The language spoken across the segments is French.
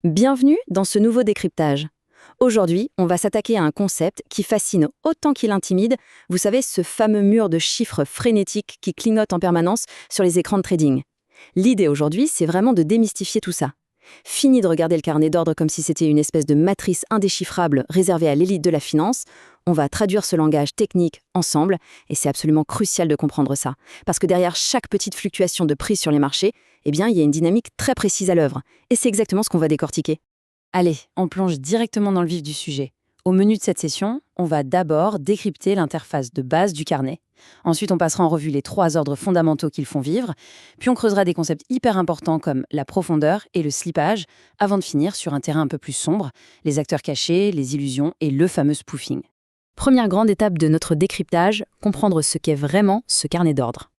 Bienvenue dans ce nouveau décryptage. Aujourd'hui, on va s'attaquer à un concept qui fascine autant qu'il intimide, vous savez, ce fameux mur de chiffres frénétiques qui clignote en permanence sur les écrans de trading. L'idée aujourd'hui, c'est vraiment de démystifier tout ça. Fini de regarder le carnet d'ordre comme si c'était une espèce de matrice indéchiffrable réservée à l'élite de la finance. On va traduire ce langage technique ensemble, et c'est absolument crucial de comprendre ça. Parce que derrière chaque petite fluctuation de prix sur les marchés, eh bien, il y a une dynamique très précise à l'œuvre. Et c'est exactement ce qu'on va décortiquer. Allez, on plonge directement dans le vif du sujet. Au menu de cette session, on va d'abord décrypter l'interface de base du carnet. Ensuite, on passera en revue les 3 ordres fondamentaux qu'ils font vivre. Puis on creusera des concepts hyper importants comme la profondeur et le slippage, avant de finir sur un terrain un peu plus sombre, les acteurs cachés, les illusions et le fameux spoofing. Première grande étape de notre décryptage, comprendre ce qu'est vraiment ce carnet d'ordre.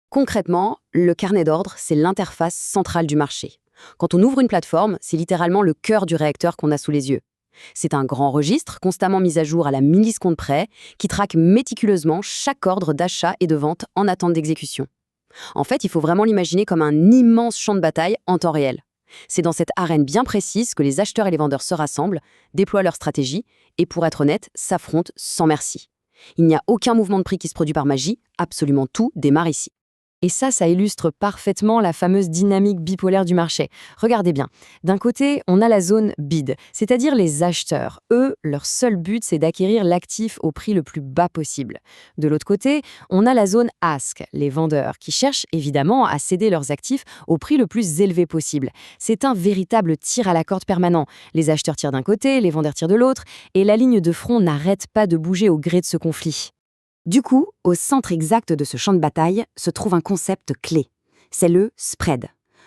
Concrètement, le carnet d'ordre, c'est l'interface centrale du marché. Quand on ouvre une plateforme, c'est littéralement le cœur du réacteur qu'on a sous les yeux. C'est un grand registre, constamment mis à jour à la milliseconde près, qui traque méticuleusement chaque ordre d'achat et de vente en attente d'exécution. En fait, il faut vraiment l'imaginer comme un immense champ de bataille en temps réel. C'est dans cette arène bien précise que les acheteurs et les vendeurs se rassemblent, déploient leur stratégie et, pour être honnête, s'affrontent sans merci. Il n'y a aucun mouvement de prix qui se produit par magie, absolument tout démarre ici. Et ça illustre parfaitement la fameuse dynamique bipolaire du marché. Regardez bien. D'un côté, on a la zone bid, c'est-à-dire les acheteurs. Eux, leur seul but, c'est d'acquérir l'actif au prix le plus bas possible. De l'autre côté, on a la zone ask, les vendeurs, qui cherchent évidemment à céder leurs actifs au prix le plus élevé possible. C'est un véritable tir à la corde permanent. Les acheteurs tirent d'un côté, les vendeurs tirent de l'autre, et la ligne de front n'arrête pas de bouger au gré de ce conflit. Du coup, au centre exact de ce champ de bataille se trouve un concept clé. C'est le spread.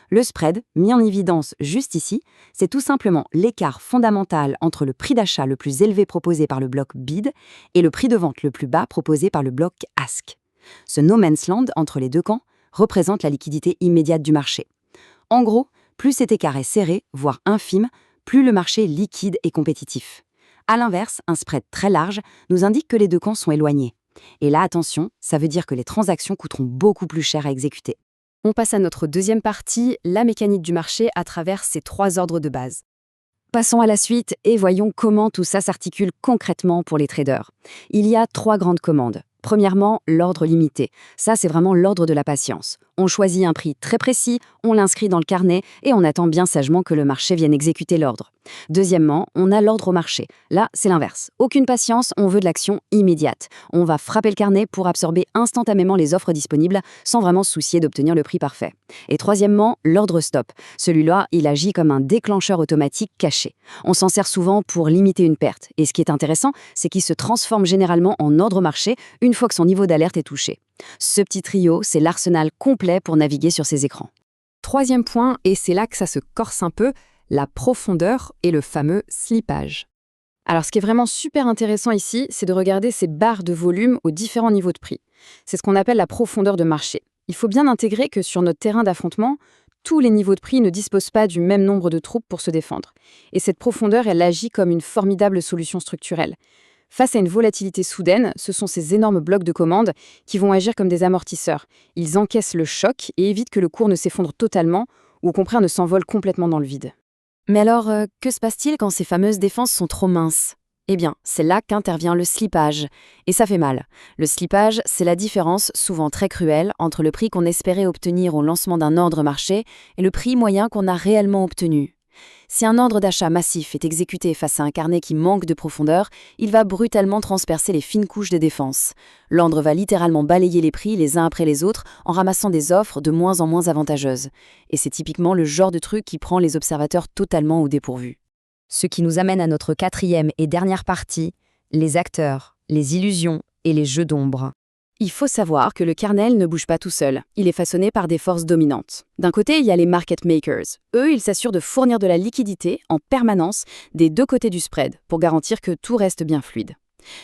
Le spread, mis en évidence juste ici, c'est tout simplement l'écart fondamental entre le prix d'achat le plus élevé proposé par le bloc bid et le prix de vente le plus bas proposé par le bloc ask. Ce no man's land entre les deux camps représente la liquidité immédiate du marché. En gros, plus cet écart est serré, voire infime, plus le marché est liquide et compétitif. À l'inverse, un spread très large nous indique que les deux camps sont éloignés. Et là, attention, ça veut dire que les transactions coûteront beaucoup plus cher à exécuter. On passe à notre deuxième partie, la mécanique du marché à travers ces 3 ordres de base. Passons à la suite et voyons comment tout ça s'articule concrètement pour les traders. Il y a 3 grandes commandes. Premièrement, l'ordre limité. Ça, c'est vraiment l'ordre de la patience. On choisit un prix très précis, on l'inscrit dans le carnet et on attend bien sagement que le marché vienne exécuter l'ordre. Deuxièmement, on a l'ordre au marché. Là, c'est l'inverse. Aucune patience, on veut de l'action immédiate. On va frapper le carnet pour absorber instantanément les offres disponibles sans vraiment se soucier d'obtenir le prix parfait. Et troisièmement, l'ordre stop. Celui-là, il agit comme un déclencheur automatique caché. On s'en sert souvent pour limiter une perte. Et ce qui est intéressant, c'est qu'il se transforme généralement en ordre marché une fois que son niveau d'alerte est touché. Ce petit trio, c'est l'arsenal complet pour naviguer sur ces écrans. Troisième point, et c'est là que ça se corse un peu, la profondeur et le fameux slippage. Alors ce qui est vraiment super intéressant ici, c'est de regarder ces barres de volume aux différents niveaux de prix. C'est ce qu'on appelle la profondeur de marché. Il faut bien intégrer que sur notre terrain d'affrontement, tous les niveaux de prix ne disposent pas du même nombre de troupes pour se défendre. Et cette profondeur, elle agit comme une formidable solution structurelle. Face à une volatilité soudaine, ce sont ces énormes blocs de commandes qui vont agir comme des amortisseurs. Ils encaissent le choc et évitent que le cours ne s'effondre totalement ou au contraire ne s'envole complètement dans le vide. Mais alors, que se passe-t-il quand ces fameuses défenses sont trop minces ? Eh bien, c'est là qu'intervient le slippage. Et ça fait mal. Le slippage, c'est la différence, souvent très cruelle, entre le prix qu'on espérait obtenir au lancement d'un ordre marché et le prix moyen qu'on a réellement obtenu. Si un ordre d'achat massif est exécuté face à un carnet qui manque de profondeur, il va brutalement transpercer les fines couches de défense. L'ordre va littéralement balayer les prix les uns après les autres en ramassant des offres de moins en moins avantageuses. Et c'est typiquement le genre de truc qui prend les observateurs totalement au dépourvu. Ce qui nous amène à notre 4e et dernière partie, les acteurs, les illusions et les jeux d'ombre. Il faut savoir que le carnet ne bouge pas tout seul. Il est façonné par des forces dominantes. D'un côté, il y a les market makers. Eux, ils s'assurent de fournir de la liquidité en permanence des deux côtés du spread pour garantir que tout reste bien fluide.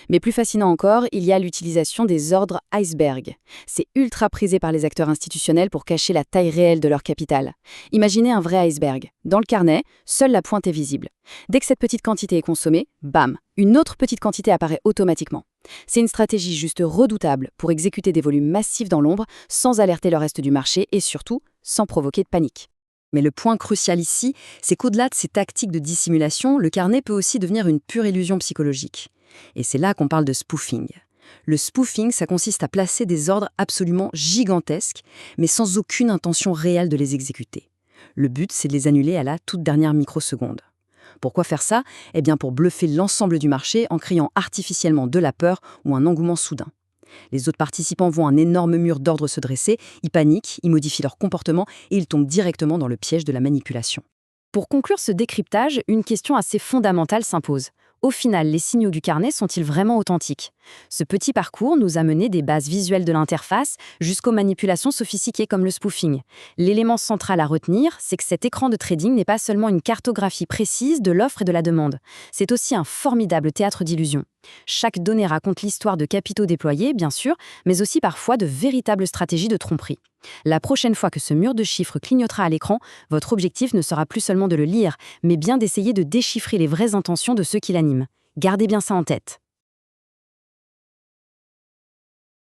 Mais plus fascinant encore, il y a l'utilisation des ordres iceberg. C'est ultra prisé par les acteurs institutionnels pour cacher la taille réelle de leur capital. Imaginez un vrai iceberg. Dans le carnet, seule la pointe est visible. Dès que cette petite quantité est consommée, bam, une autre petite quantité apparaît automatiquement. C'est une stratégie juste redoutable pour exécuter des volumes massifs dans l'ombre sans alerter le reste du marché et surtout sans provoquer de panique. Mais le point crucial ici, c'est qu'au-delà de ces tactiques de dissimulation, le carnet peut aussi devenir une pure illusion psychologique. Et c'est là qu'on parle de spoofing. Le spoofing, ça consiste à placer des ordres absolument gigantesques, mais sans aucune intention réelle de les exécuter. Le but, c'est de les annuler à la toute dernière microseconde. Pourquoi faire ça? Eh bien pour bluffer l'ensemble du marché en créant artificiellement de la peur ou un engouement soudain. Les autres participants voient un énorme mur d'ordre se dresser, ils paniquent, ils modifient leur comportement et ils tombent directement dans le piège de la manipulation. Pour conclure ce décryptage, une question assez fondamentale s'impose. Au final, les signaux du carnet sont-ils vraiment authentiques? Ce petit parcours nous a mené des bases visuelles de l'interface jusqu'aux manipulations sophistiquées comme le spoofing. L'élément central à retenir, c'est que cet écran de trading n'est pas seulement une cartographie précise de l'offre et de la demande, c'est aussi un formidable théâtre d'illusions. Chaque donnée raconte l'histoire de capitaux déployés, bien sûr, mais aussi parfois de véritables stratégies de tromperie. La prochaine fois que ce mur de chiffres clignotera à l'écran, votre objectif ne sera plus seulement de le lire, mais bien d'essayer de déchiffrer les vraies intentions de ceux qui l'animent. Gardez bien ça en tête.